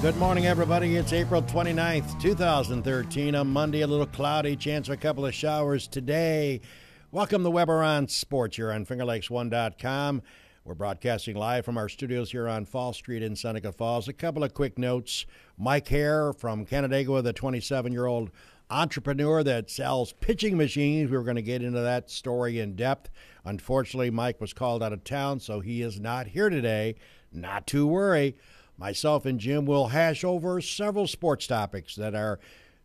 Good morning, everybody. It's April 29th, 2013, a Monday, a little cloudy, chance for a couple of showers today. Welcome to Weber on Sports here on FingerLakes1.com. We're broadcasting live from our studios here on Fall Street in Seneca Falls. A couple of quick notes. Mike Hare from Canandaigua, the 27-year-old entrepreneur that sells pitching machines. We were going to get into that story in depth. Unfortunately, Mike was called out of town, so he is not here today. Not to worry. Myself and Jim will hash over several sports topics that are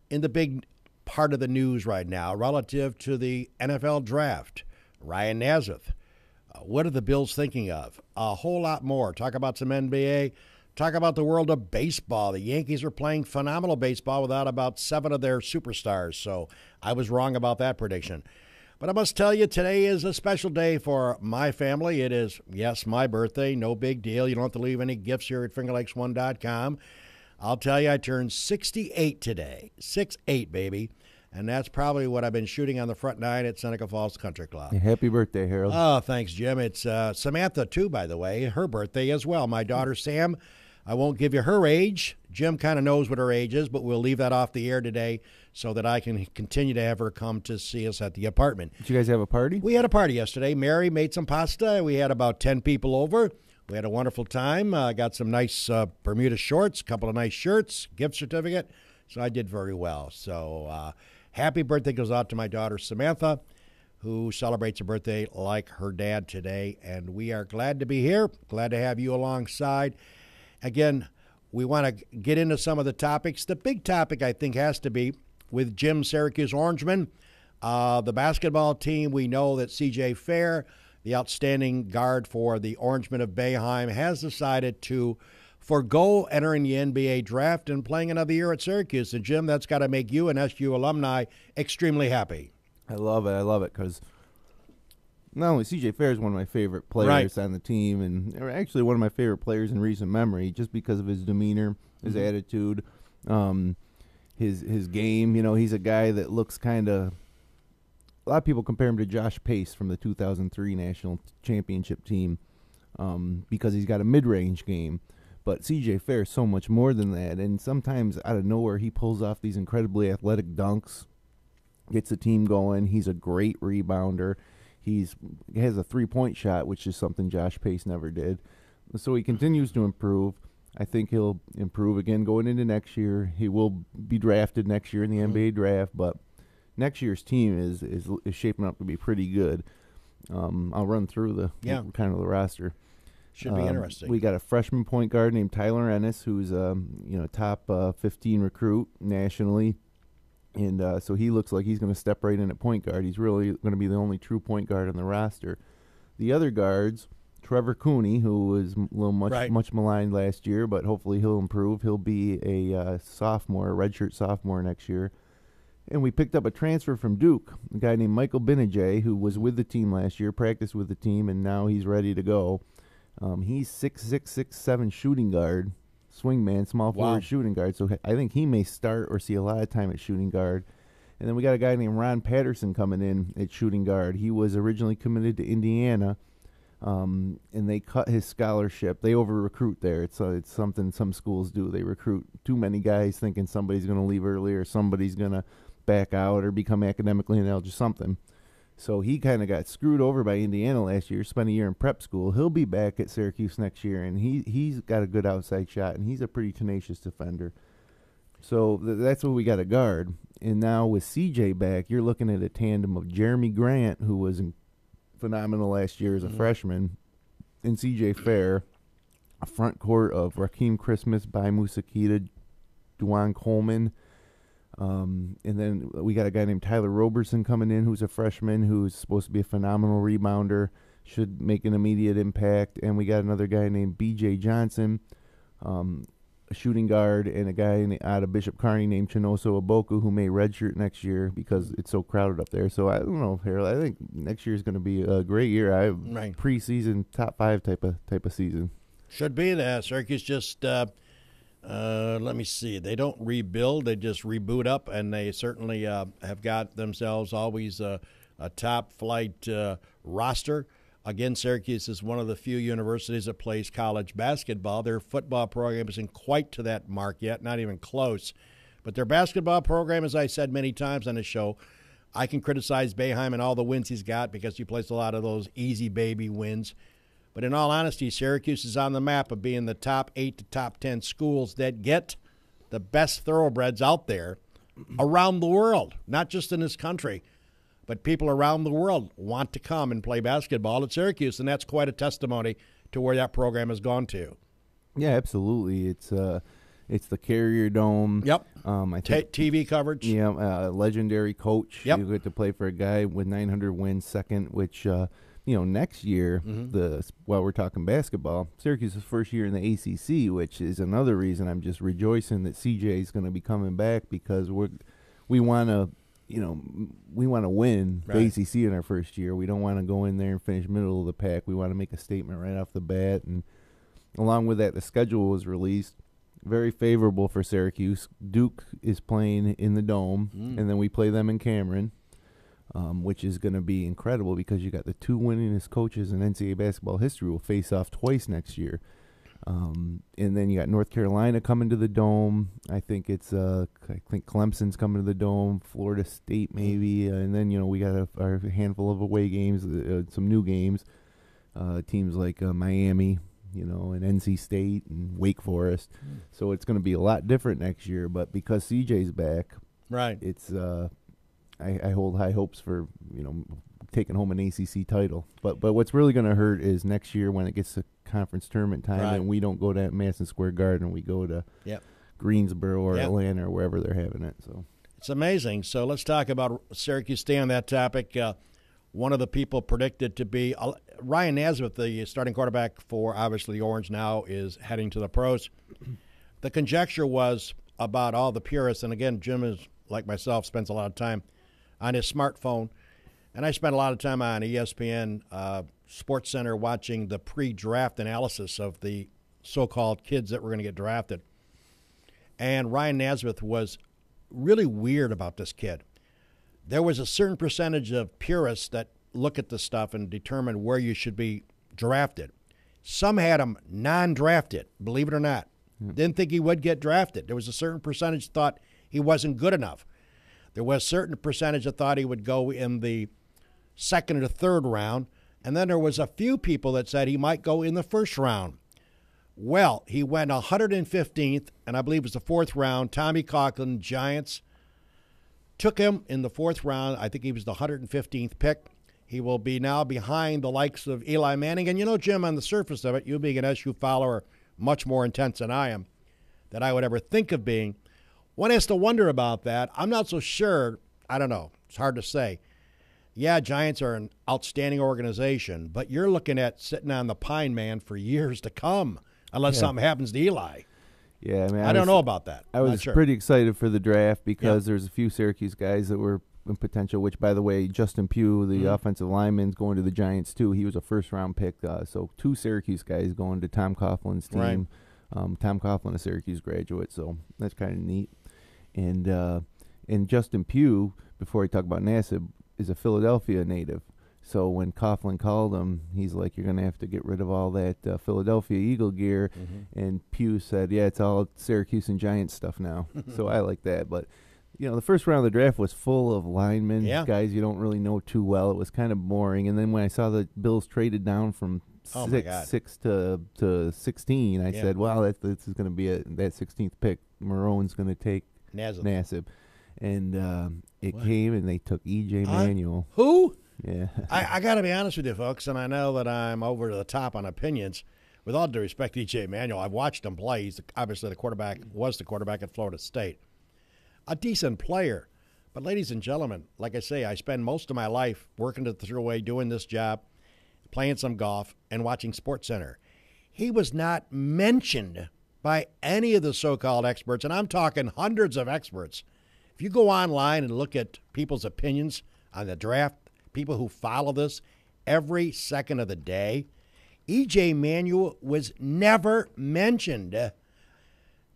in the big part of the news right now relative to the NFL draft. Ryan Nassif. What are the Bills thinking of? A whole lot more. Talk about some NBA. Talk about the world of baseball. The Yankees are playing phenomenal baseball without about 7 of their superstars, so I was wrong about that prediction. But I must tell you, today is a special day for my family. It is, yes, my birthday. No big deal. You don't have to leave any gifts here at FingerLakes1.com. I'll tell you, I turned 68 today. 6'8", baby. And that's probably what I've been shooting on the front nine at Seneca Falls Country Club. Happy birthday, Harold. Oh, thanks, Jim. It's Samantha, too, by the way. Her birthday as well. My daughter, Sam, I won't give you her age. Jim kind of knows what her age is, but we'll leave that off the air today so that I can continue to have her come to see us at the apartment. Did you guys have a party? We had a party yesterday. Mary made some pasta. We had about 10 people over. We had a wonderful time. Got some nice Bermuda shorts, a couple of nice shirts, gift certificate. So I did very well. So happy birthday goes out to my daughter, Samantha, who celebrates her birthday like her dad today. And we are glad to be here, glad to have you alongside. Again, we want to get into some of the topics. The big topic, I think, has to be with Jim Syracuse Orangeman. The basketball team, we know that C.J. Fair, the outstanding guard for the Orangemen of Bayheim, has decided to forego entering the NBA draft and playing another year at Syracuse. And, Jim, that's got to make you, an SU alumni, extremely happy. I love it because not only C.J. Fair is one of my favorite players on the team, and actually one of my favorite players in recent memory, just because of his demeanor, his attitude, his game. You know, he's a guy that looks kind of. A lot of people compare him to Josh Pace from the 2003 National Championship team because he's got a mid-range game. But C.J. Fair is so much more than that, and sometimes out of nowhere he pulls off these incredibly athletic dunks, gets the team going. He's a great rebounder. He has a three-point shot, which is something Josh Pace never did. So he continues to improve. I think he'll improve again going into next year. He will be drafted next year in the NBA draft, but next year's team is shaping up to be pretty good. I'll run through the kind of the roster. Should be interesting. We got a freshman point guard named Tyler Ennis, who's top 15 recruit nationally. And so he looks like he's going to step right in at point guard. He's really going to be the only true point guard on the roster. The other guards, Trevor Cooney, who was much maligned last year, but hopefully he'll improve. He'll be a sophomore, a redshirt sophomore next year. And we picked up a transfer from Duke, a guy named Michael Benajay, who was with the team last year, practiced with the team, and now he's ready to go. He's 6'6", 6'7" shooting guard. Swingman, small forward shooting guard. So I think he may start or see a lot of time at shooting guard. And then we got a guy named Ron Patterson coming in at shooting guard. He was originally committed to Indiana, and they cut his scholarship. They over-recruit there. It's something some schools do. They recruit too many guys thinking somebody's going to leave early or somebody's going to back out or become academically ineligible, something. So he kind of got screwed over by Indiana last year, spent a year in prep school. He'll be back at Syracuse next year, and he's got a good outside shot, and he's a pretty tenacious defender. So that's what we got to guard. And now with CJ back, you're looking at a tandem of Jeremy Grant, who was phenomenal last year as a freshman, and CJ Fair, a front court of Raheem Christmas, Bai Musakita, Duane Coleman. And then we got a guy named Tyler Roberson coming in, who's a freshman, who's supposed to be a phenomenal rebounder, should make an immediate impact. And we got another guy named B.J. Johnson, a shooting guard, and a guy out of Bishop Kearney named Chinoso Aboku, who may redshirt next year because it's so crowded up there. So I don't know, Harold. I think next year is going to be a great year. Preseason top 5 type of season. Should be that. Syracuse just. Let me see. They don't rebuild. They just reboot up, and they certainly have got themselves always a top-flight roster. Again, Syracuse is one of the few universities that plays college basketball. Their football program isn't quite to that mark yet, not even close. But their basketball program, as I said many times on the show, I can criticize Boeheim and all the wins he's got because he plays a lot of those easy baby wins. But in all honesty, Syracuse is on the map of being the top 8 to top 10 schools that get the best thoroughbreds out there around the world, not just in this country. But people around the world want to come and play basketball at Syracuse, and that's quite a testimony to where that program has gone to. Yeah, absolutely. It's the Carrier Dome. Yep. I think TV coverage. Yeah, legendary coach. Yep. You get to play for a guy with 900 wins, second, which next year, while we're talking basketball, Syracuse's first year in the ACC, which is another reason I'm just rejoicing that CJ is going to be coming back because we want to win the ACC in our first year. We don't want to go in there and finish middle of the pack. We want to make a statement right off the bat. And along with that, the schedule was released. Very favorable for Syracuse. Duke is playing in the Dome, and then we play them in Cameron, which is going to be incredible because you got the two winningest coaches in NCAA basketball history will face off twice next year. And then you got North Carolina coming to the Dome. I think Clemson's coming to the Dome, Florida State maybe, and then we got our handful of away games, some new games, teams like Miami, and NC State and Wake Forest. So it's going to be a lot different next year. But because CJ's back, right, it's I hold high hopes for taking home an ACC title. But what's really going to hurt is next year when it gets to conference tournament time and we don't go to Madison Square Garden, we go to Greensboro or Atlanta or wherever they're having it. So it's amazing. So let's talk about Syracuse. Stay on that topic. One of the people predicted to be Ryan Naismith, the starting quarterback for obviously the Orange now, is heading to the pros. The conjecture was about all the purists, and again, Jim is like myself, spends a lot of time on his smartphone, and I spent a lot of time on ESPN Sports Center watching the pre-draft analysis of the so-called kids that were going to get drafted. And Ryan Naismith was really weird about this kid. There was a certain percentage of purists that look at the stuff and determine where you should be drafted. Some had him non-drafted, believe it or not. Didn't think he would get drafted. There was a certain percentage thought he wasn't good enough. There was a certain percentage that thought he would go in the second or third round. And then there was a few people that said he might go in the first round. Well, he went 115th, and I believe it was the fourth round. Tommy Coughlin, Giants, took him in the fourth round. I think he was the 115th pick. He will be now behind the likes of Eli Manning. And Jim, on the surface of it, you being an SU follower, much more intense than I am, that I would ever think of being. One has to wonder about that. I'm not so sure. I don't know. It's hard to say. Yeah, Giants are an outstanding organization, but you're looking at sitting on the pine, man, for years to come, unless something happens to Eli. Yeah, I don't know about that. I was pretty excited for the draft because there's a few Syracuse guys that were in potential, which, by the way, Justin Pugh, the offensive lineman, is going to the Giants, too. He was a first-round pick. So two Syracuse guys going to Tom Coughlin's team. Right. Tom Coughlin, a Syracuse graduate, so that's kind of neat. And Justin Pugh, before I talk about Nassib, is a Philadelphia native. So when Coughlin called him, he's like, you're going to have to get rid of all that Philadelphia Eagle gear. And Pugh said, yeah, it's all Syracuse and Giants stuff now. So I like that. But, the first round of the draft was full of linemen, guys you don't really know too well. It was kind of boring. And then when I saw the Bills traded down from 6 to 16, I said, well, this is going to be that 16th pick. Marone's going to take Nassib. And it came, and they took E.J. Manuel. Who? Yeah. I got to be honest with you, folks, and I know that I'm over the top on opinions. With all due respect to E.J. Manuel, I've watched him play. He's obviously the quarterback at Florida State. A decent player. But, ladies and gentlemen, like I say, I spend most of my life working the thruway, doing this job, playing some golf, and watching SportsCenter. He was not mentioned by any of the so-called experts, and I'm talking hundreds of experts. If you go online and look at people's opinions on the draft, people who follow this every second of the day, E.J. Manuel was never mentioned.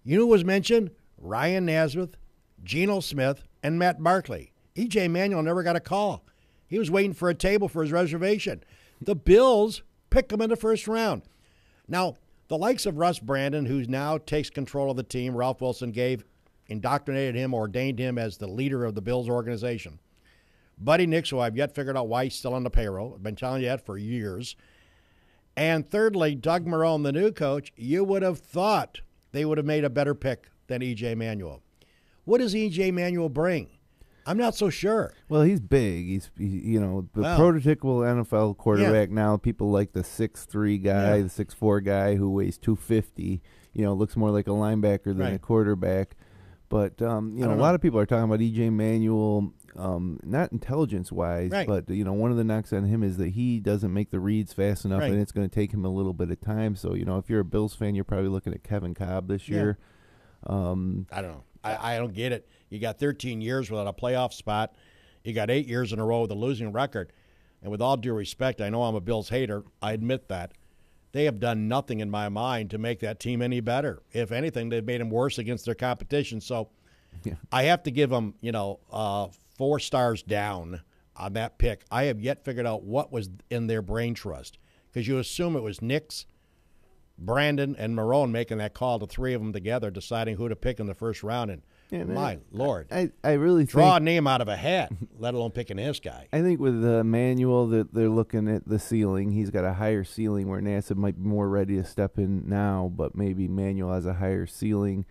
You know who was mentioned? Ryan Naismith, Geno Smith, and Matt Barkley. E.J. Manuel never got a call. He was waiting for a table for his reservation. the Bills pick him in the first round. Now, the likes of Russ Brandon, who now takes control of the team, Ralph Wilson indoctrinated him, ordained him as the leader of the Bills organization. Buddy Nix, who I've yet figured out why he's still on the payroll. I've been telling you that for years. And thirdly, Doug Marrone, the new coach, you would have thought they would have made a better pick than E.J. Manuel. What does E.J. Manuel bring? I'm not so sure. Well, he's big. He's the prototypical NFL quarterback now. People like the 6'3" guy, the 6'4" guy who weighs 250. Looks more like a linebacker than a quarterback. But a lot of people are talking about E.J. Manuel, not intelligence-wise, but one of the knocks on him is that he doesn't make the reads fast enough, and it's going to take him a little bit of time. So if you're a Bills fan, you're probably looking at Kevin Cobb this year. I don't know. I don't get it. You got 13 years without a playoff spot. You got 8 years in a row with a losing record. And with all due respect, I know I'm a Bills hater. I admit that. They have done nothing in my mind to make that team any better. If anything, they've made them worse against their competition. So I have to give them, 4 stars down on that pick. I have yet figured out what was in their brain trust, because you assume it was Nix, Brandon, and Marrone making that call, the three of them together, deciding who to pick in the first round. And my Lord, I really draw a name out of a hat, let alone picking this guy. I think with Manuel, that they're looking at the ceiling. He's got a higher ceiling where Nassib might be more ready to step in now, but maybe Manuel has a higher ceiling.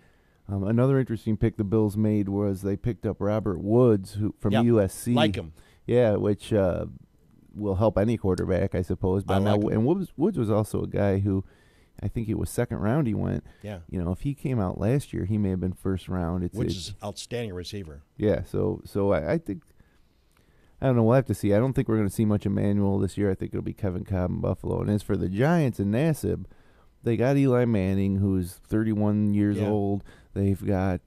Another interesting pick the Bills made was they picked up Robert Woods from USC. Like him. Yeah, which will help any quarterback, I suppose. But and Woods was also a guy who, I think it was second round he went. Yeah. If he came out last year, he may have been first round. Which is outstanding receiver. Yeah, so I think, I don't know, we'll have to see. I don't think we're going to see much Emmanuel this year. I think it'll be Kevin Cobb in Buffalo. And as for the Giants and Nassib, they got Eli Manning, who's 31 years old. They've got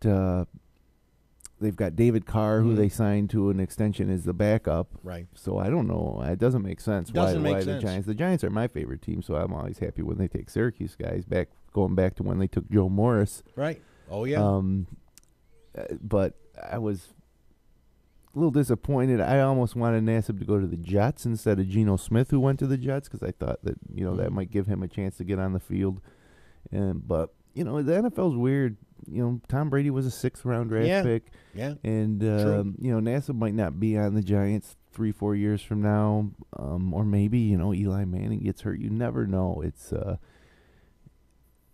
David Carr, who they signed to an extension as the backup. Right. So I don't know. It doesn't make sense. Why the Giants? The Giants are my favorite team, so I'm always happy when they take Syracuse guys going back to when they took Joe Morris. Right. Oh yeah. But I was a little disappointed. I almost wanted Nassib to go to the Jets instead of Geno Smith, who went to the Jets, because I thought that that might give him a chance to get on the field. But the NFL's weird. Tom Brady was a 6th round draft pick. Yeah. And, Nassib might not be on the Giants 3-4 years from now. Or maybe, Eli Manning gets hurt. You never know. It's,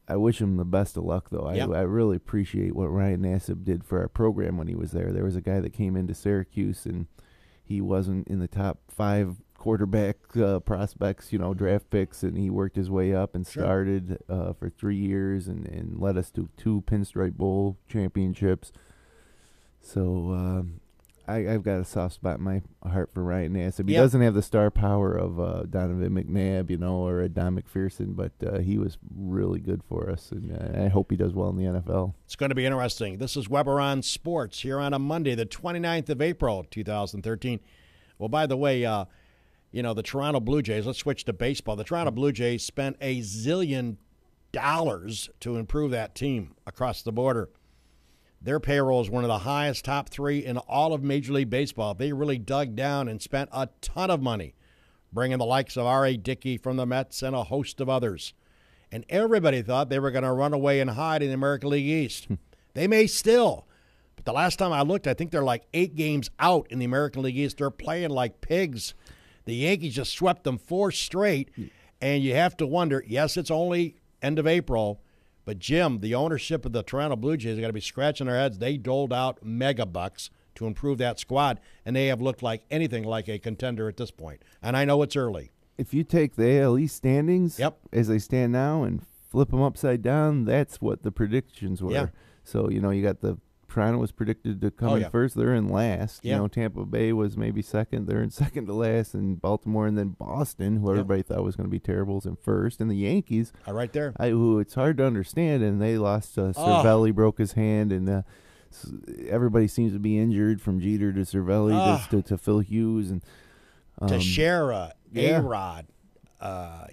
I wish him the best of luck, though. Yep. I really appreciate what Ryan Nassib did for our program when he was there. There was a guy that came into Syracuse, and he wasn't in the top 5 quarterback prospects, draft picks, and he worked his way up and started for 3 years and led us to 2 Pinstripe Bowl championships. So I've got a soft spot in my heart for Ryan Nassib. He doesn't have the star power of Donovan McNabb, or Don McPherson, but he was really good for us, and I hope he does well in the NFL. It's going to be interesting. This is Weber on Sports here on a Monday, the 29th of April, 2013. Well, by the way, the Toronto Blue Jays, let's switch to baseball. The Toronto Blue Jays spent $1 zillion to improve that team across the border. Their payroll is one of the highest, top 3 in all of Major League Baseball. They really dug down and spent a ton of money, bringing the likes of R.A. Dickey from the Mets and a host of others. And everybody thought they were going to run away and hide in the American League East. They may still. But the last time I looked, I think they're like 8 games out in the American League East. They're playing like pigs. The Yankees just swept them 4 straight, and you have to wonder, yes, it's only end of April, but Jim, the ownership of the Toronto Blue Jays, got to be scratching their heads. They doled out mega bucks to improve that squad, and they have looked like anything like a contender at this point. And I know it's early. If you take the AL East standings as they stand now and flip them upside down, that's what the predictions were. Yeah. So, you got Toronto was predicted to come in first. They're in last. Tampa Bay was maybe second. They're in second to last. And Baltimore, and then Boston, who everybody thought was going to be terrible, is in first. And the Yankees are right there. Who it's hard to understand. And they lost. Cervelli broke his hand. And everybody seems to be injured, from Jeter to Cervelli to Phil Hughes. And Teixeira, A-Rod.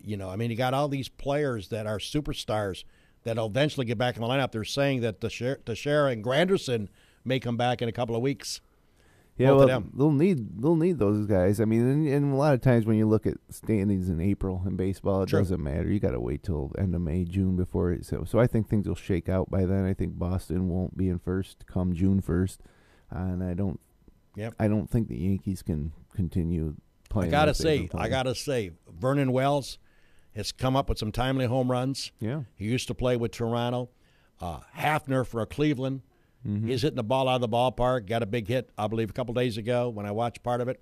You got all these players that are superstars that'll eventually get back in the lineup. They're saying that Teixeira and Granderson may come back in a couple of weeks. Yeah, Both well, of them. they'll need those guys. I mean, and a lot of times when you look at standings in April in baseball, it True. doesn't matter. You got to wait till end of May, June before it. So I think things will shake out by then. I think Boston won't be in first come June 1st, and I don't think the Yankees can continue playing. I gotta say, Vernon Wells has come up with some timely home runs. Yeah, he used to play with Toronto. Hafner for Cleveland. He's hitting the ball out of the ballpark. Got a big hit, I believe, a couple days ago when I watched part of it.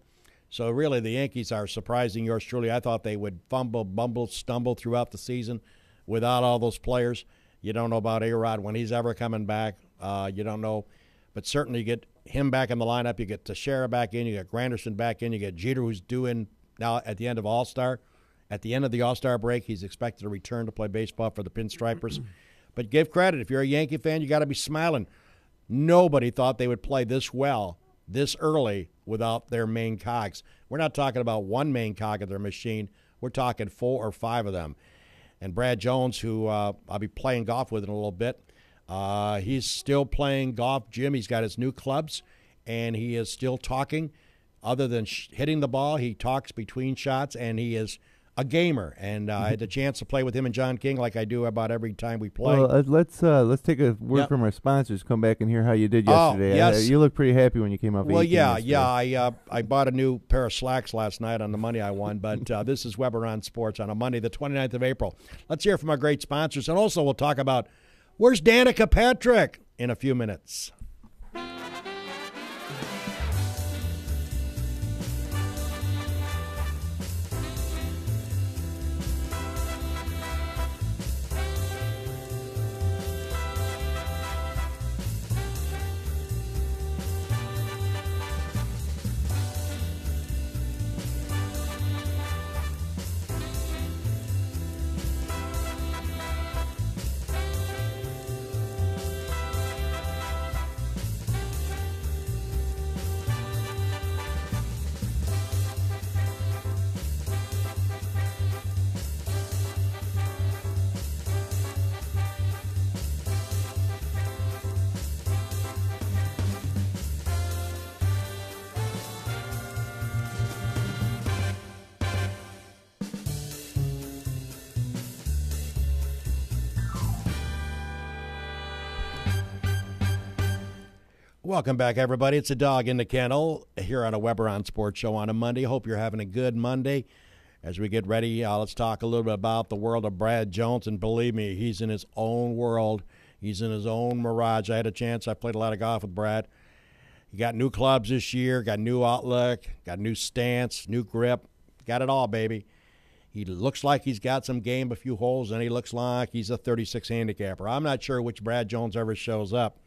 So really, the Yankees are surprising yours truly. I thought they would fumble, bumble, stumble throughout the season without all those players. You don't know about A-Rod when he's ever coming back. You don't know. But certainly you get him back in the lineup. You get Teixeira back in. You get Granderson back in. You get Jeter, who's due in now at the end of All-Star. At the end of the All-Star break, he's expected to return to play baseball for the Pinstripers. But give credit. If you're a Yankee fan, you got to be smiling. Nobody thought they would play this well, this early, without their main cogs. We're not talking about one main cog of their machine. We're talking 4 or 5 of them. And Brad Jones, who I'll be playing golf with in a little bit, he's still playing golf. Jim, he's got his new clubs, and he is still talking. Other than hitting the ball, he talks between shots, and he is a gamer. And I had the chance to play with him and John King like I do about every time we play. Well, let's take a word from our sponsors. Come back and hear how you did yesterday. Yes. You look pretty happy when you came up. Well, 18 yeah. I bought a new pair of slacks last night on the money I won. But this is Weber on Sports on a Monday, the 29th of April. Let's hear from our great sponsors. And also we'll talk about where's Danica Patrick in a few minutes. Welcome back, everybody. It's a dog in the kennel here on a Weber on Sports show on a Monday. Hope you're having a good Monday. As we get ready, let's talk a little bit about the world of Brad Jones. And believe me, he's in his own world. He's in his own mirage. I played a lot of golf with Brad. He got new clubs this year, got new outlook, got new stance, new grip. Got it all, baby. He looks like he's got some game, a few holes, and he looks like he's a 36 handicapper. I'm not sure which Brad Jones ever shows up.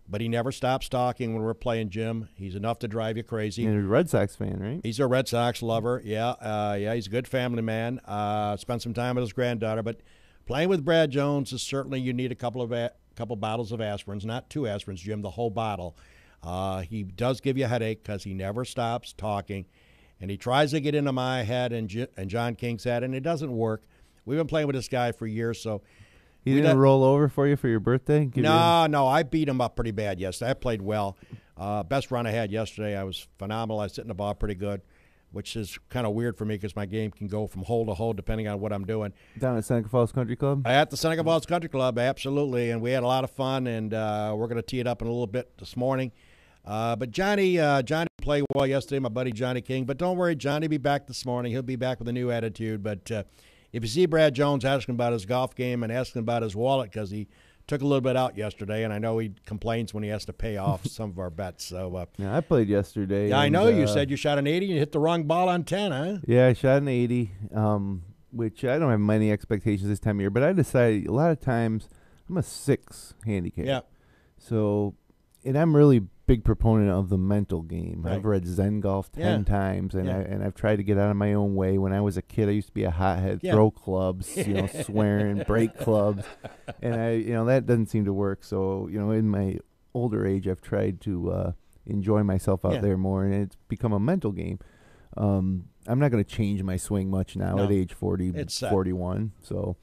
But he never stops talking when we're playing, Jim. He's enough to drive you crazy. And he's a Red Sox fan, right? He's a Red Sox lover. Yeah, he's a good family man. Spent some time with his granddaughter. But playing with Brad Jones is certainly you need a couple bottles of aspirins, not 2 aspirins, Jim, the whole bottle. He does give you a headache because he never stops talking. And he tries to get into my head and John King's head, and it doesn't work. We've been playing with this guy for years, so... He didn't roll over for you for your birthday? No, I beat him up pretty bad yesterday. I played well. Best run I had yesterday. I was phenomenal. I was hitting the ball pretty good, which is kind of weird for me because my game can go from hole to hole depending on what I'm doing. Down at Seneca Falls Country Club? At the Seneca Falls Country Club, absolutely. And we had a lot of fun, and we're going to tee it up in a little bit this morning. But Johnny played well yesterday, my buddy Johnny King. But don't worry, Johnny will be back this morning. He'll be back with a new attitude. But if you see Brad Jones asking about his golf game and asking about his wallet because he took a little bit out yesterday, and I know he complains when he has to pay off some of our bets. So yeah, I played yesterday. Yeah, I know you said you shot an 80 and you hit the wrong ball on 10, huh? Yeah, I shot an 80, which I don't have many expectations this time of year, but I decided a lot of times I'm a 6 handicap. Yeah. So, and I'm really big proponent of the mental game. Right. I've read Zen Golf 10 times, and I've tried to get out of my own way. When I was a kid, I used to be a hothead, throw clubs, swearing, break clubs, and that doesn't seem to work. So, in my older age, I've tried to enjoy myself out there more, and it's become a mental game. I'm not going to change my swing much now at age 41, so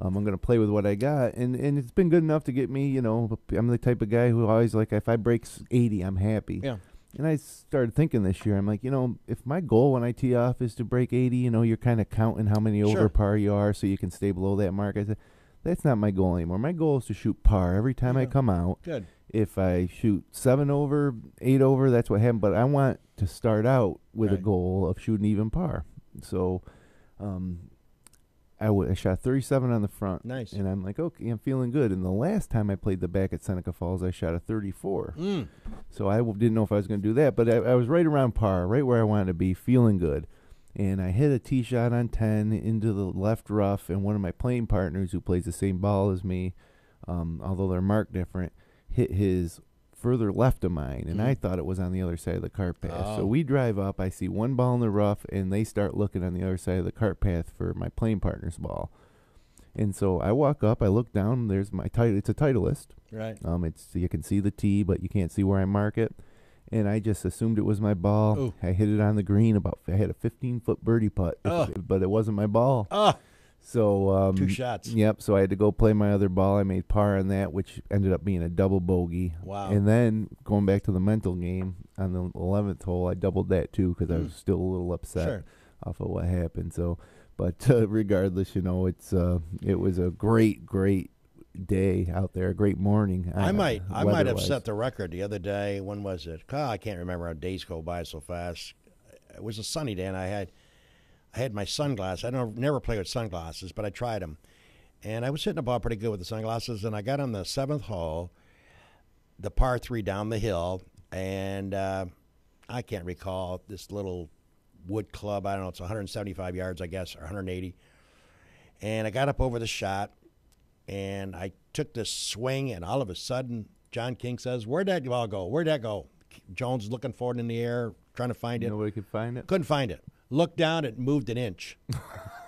I'm going to play with what I got, and it's been good enough to get me, I'm the type of guy who always, like, if I break 80, I'm happy. Yeah. And I started thinking this year, I'm like, if my goal when I tee off is to break 80, you're kind of counting how many over par you are so you can stay below that mark. I said, that's not my goal anymore. My goal is to shoot par every time I come out. Good. If I shoot 7 over, 8 over, that's what happened. But I want to start out with a goal of shooting even par. So I shot 37 on the front. Nice. And I'm like, okay, I'm feeling good. And the last time I played the back at Seneca Falls, I shot a 34. So I didn't know if I was going to do that. But I was right around par, right where I wanted to be, feeling good. And I hit a tee shot on 10 into the left rough. And one of my playing partners who plays the same ball as me, although they're marked different, hit his further left of mine, and I thought it was on the other side of the cart path. So we drive up, I see one ball in the rough, and they start looking on the other side of the cart path for my playing partner's ball. And so I walk up, I look down, there's my title. It's a Titleist. Right. You can see the tee, but you can't see where I mark it. And I just assumed it was my ball. Ooh. I hit it on the green. I had a 15-foot birdie putt, but it wasn't my ball. So 2 shots. Yep. So I had to go play my other ball. I made par on that, which ended up being a double bogey. Wow. And then going back to the mental game on the 11th hole, I doubled that too because I was still a little upset off of what happened. So, but regardless, it was a great day out there, a great morning. I might have set the record the other day. When was it? I can't remember how days go by so fast. It was a sunny day, and I had my sunglasses. I never play with sunglasses, but I tried them. And I was hitting the ball pretty good with the sunglasses, and I got on the 7th hole, the par 3 down the hill, and I can't recall this little wood club. I don't know, it's 175 yards, I guess, or 180. And I got up over the shot, and I took this swing, and all of a sudden, John King says, "Where'd that ball go? Where'd that go?" Jones looking for it in the air, trying to find it. Nobody could find it? Couldn't find it. Looked down, it moved an inch.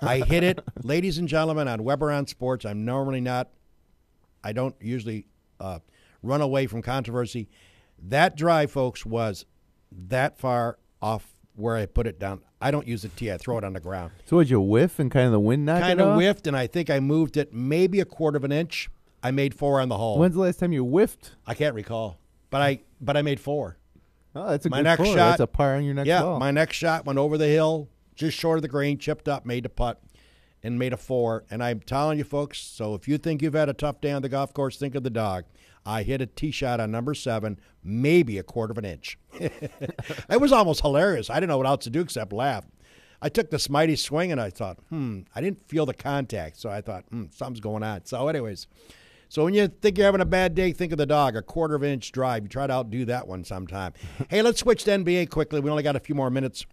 I hit it. Ladies and gentlemen, on Weber on Sports, I don't usually run away from controversy. That drive, folks, was that far off where I put it down. I don't use the tee. I throw it on the ground. So would you whiff and kind of the wind knock it off? Kind of whiffed, and I think I moved it maybe a quarter of an inch. I made 4 on the hole. When's the last time you whiffed? I can't recall, but I made 4. Oh, that's a my good next score. shot. That's a par on your next ball. Yeah, my next shot went over the hill, just short of the green, chipped up, made the putt, and made a 4. And I'm telling you, folks, so if you think you've had a tough day on the golf course, think of the dog. I hit a tee shot on number 7, maybe a quarter of an inch. It was almost hilarious. I didn't know what else to do except laugh. I took this mighty swing, and I thought, I didn't feel the contact. So I thought, something's going on. So anyways, so when you think you're having a bad day, think of the dog, a quarter of an inch drive. You try to outdo that one sometime. Hey, let's switch to NBA quickly. We only got a few more minutes.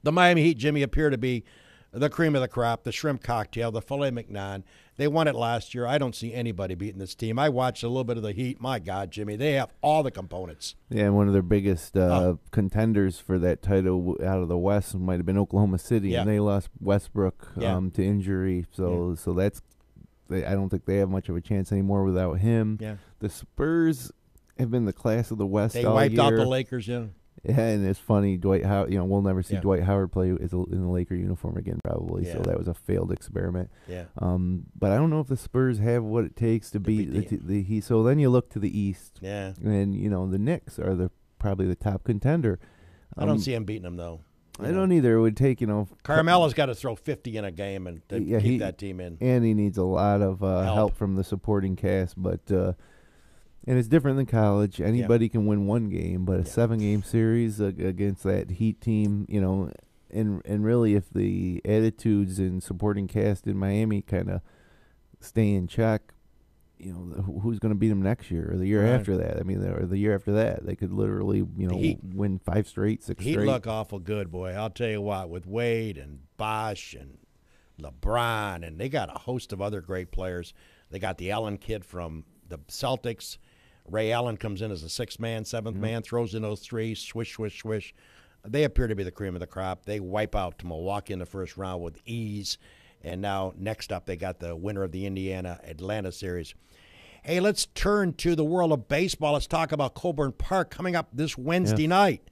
The Miami Heat, Jimmy, appear to be the cream of the crop, the shrimp cocktail, the filet mignon. They won it last year. I don't see anybody beating this team. I watched a little bit of the Heat. My God, Jimmy, they have all the components. Yeah, and one of their biggest contenders for that title out of the West might have been Oklahoma City, and they lost Westbrook to injury. So that's I don't think they have much of a chance anymore without him. Yeah. The Spurs have been the class of the West all year. They wiped out the Lakers, Yeah, and it's funny, Dwight Howard. We'll never see Dwight Howard play in the Laker uniform again, probably. Yeah. So that was a failed experiment. Yeah. But I don't know if the Spurs have what it takes to beat the Heat. So then you look to the East. Yeah. And the Knicks are probably the top contender. I don't see him beating them though. I don't either. It would take Carmelo's got to throw 50 in a game and keep that team in. And he needs a lot of help from the supporting cast, but. And it's different than college. Anybody can win one game, but a 7-game series against that Heat team, and really if the attitudes and supporting cast in Miami kind of stay in check, who's going to beat them next year or the year after that? I mean, or the year after that, they could literally, win 5 straight, 6 straight. Heat look awful good, boy. I'll tell you what, with Wade and Bosh and LeBron, and they got a host of other great players. They got the Allen kid from the Celtics. Ray Allen comes in as a 6th man, 7th man, throws in those 3, swish, swish, swish. They appear to be the cream of the crop. They wipe out to Milwaukee in the first round with ease. And now, next up, they got the winner of the Indiana-Atlanta series. Hey, let's turn to the world of baseball. Let's talk about Coburn Park coming up this Wednesday night.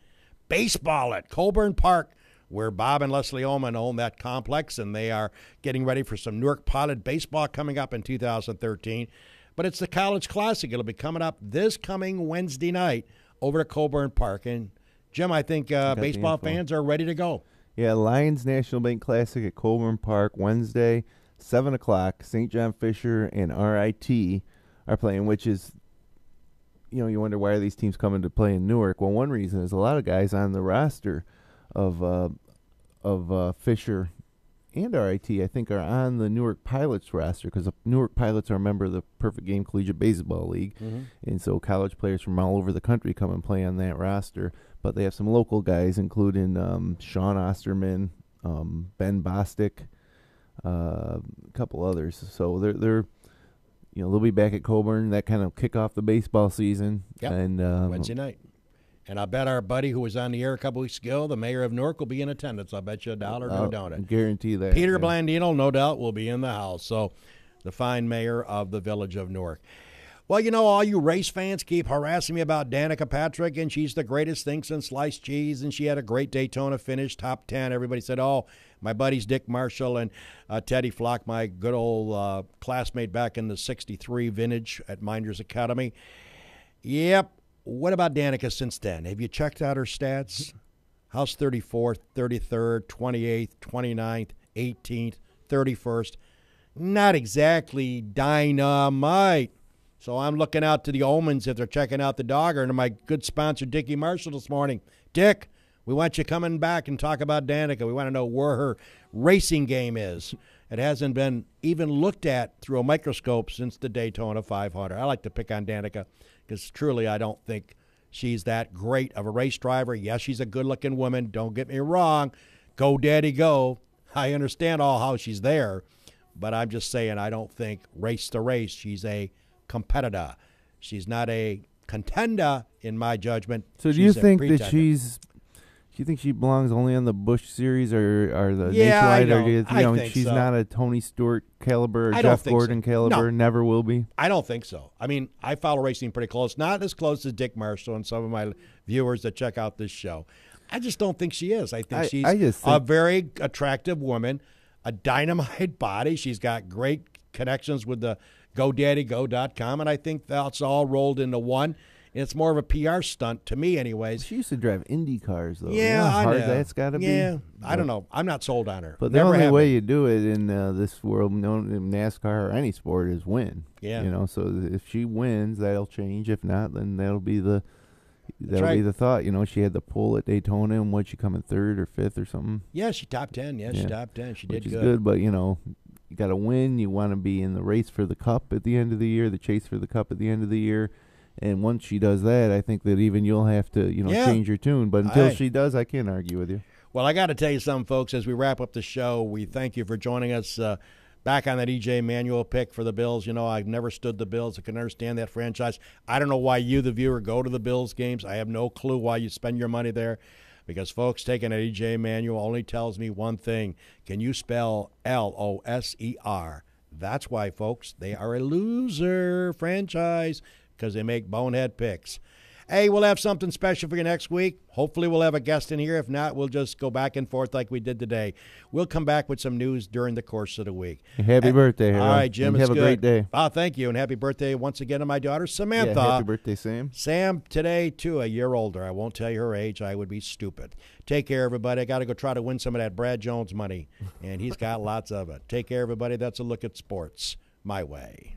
Baseball at Coburn Park, where Bob and Leslie Ullman own that complex, and they are getting ready for some Newark Pilot baseball coming up in 2013. But it's the College Classic. It'll be coming up this coming Wednesday night over to Coburn Park. And, Jim, I think baseball fans are ready to go. Yeah, Lions National Bank Classic at Coburn Park Wednesday, 7 o'clock. St. John Fisher and RIT are playing, which is, you wonder why are these teams coming to play in Newark. Well, one reason is a lot of guys on the roster of Fisher and RIT, I think, are on the Newark Pilots roster because the Newark Pilots are a member of the Perfect Game Collegiate Baseball League. Mm-hmm. And so college players from all over the country come and play on that roster. But they have some local guys, including Sean Osterman, Ben Bostic, a couple others. So they're they'll be back at Coburn. That kind of kick off the baseball season. Yep. And Wednesday night. And I bet our buddy who was on the air a couple weeks ago, the mayor of Newark, will be in attendance. I'll bet you $1, no doubt. I guarantee that. Peter Blandino, no doubt, will be in the house. So the fine mayor of the village of Newark. Well, all you race fans keep harassing me about Danica Patrick, and she's the greatest thing since sliced cheese, and she had a great Daytona finish, top 10. Everybody said, oh, my buddies Dick Marshall and Teddy Flock, my good old classmate back in the 63 vintage at Minders Academy. Yep. What about Danica since then? Have you checked out her stats? How's 34th, 33rd, 28th, 29th, 18th, 31st? Not exactly dynamite. So I'm looking out to the omens if they're checking out the dogger. And my good sponsor, Dickie Marshall, this morning. Dick, we want you coming back and talk about Danica. We want to know where her racing game is. It hasn't been even looked at through a microscope since the Daytona 500. I like to pick on Danica because truly I don't think she's that great of a race driver. Yes, she's a good-looking woman. Don't get me wrong. Go, Daddy, go. I understand all how she's there. But I'm just saying I don't think race to race she's a competitor. She's not a contender in my judgment. So do you think that do you think she belongs only on the Busch Series or the Nationwide? I think she's so. not a Tony Stewart caliber or Jeff Gordon caliber. No. Never will be. I don't think so. I mean, I follow racing pretty close. Not as close as Dick Marshall and some of my viewers that check out this show. I just don't think she is. I think she's a very attractive woman, a dynamite body. She's got great connections with the GoDaddyGo.com, and I think that's all rolled into one. It's more of a PR stunt to me anyways. She used to drive Indy cars, though. Yeah, how I hard know. That's got to be. Yeah, I don't know. I'm not sold on her. But the only way you do it in this world, in NASCAR or any sport, is win. Yeah. So if she wins, that'll change. If not, then that'll be the thought. She had the pull at Daytona, and what, she come in third or fifth or something? Yeah, she top 10. Yeah, she top 10. She did good. Which is good. good, but, you got to win. You want to be in the race for the cup at the end of the year, the chase for the cup at the end of the year. And once she does that, I think that even you'll have to, change your tune. But until she does, I can't argue with you. Well, I got to tell you something, folks. As we wrap up the show, we thank you for joining us back on that E.J. Manuel pick for the Bills. I've never stood the Bills. I can understand that franchise. I don't know why you, the viewer, go to the Bills games. I have no clue why you spend your money there. Because, folks, taking an E.J. Manuel only tells me one thing. Can you spell Loser? That's why, folks, they are a loser franchise. Because they make bonehead picks. Hey, we'll have something special for you next week. Hopefully we'll have a guest in here. If not, we'll just go back and forth like we did today. We'll come back with some news during the course of the week. Happy birthday, Harold. All right, Jim, and it's have good. a great day. Oh, thank you, and happy birthday once again to my daughter, Samantha. Yeah, happy birthday, Sam. Sam, today, too, a year older. I won't tell you her age. I would be stupid. Take care, everybody. I got to go try to win some of that Brad Jones money, and he's got lots of it. Take care, everybody. That's a look at sports my way.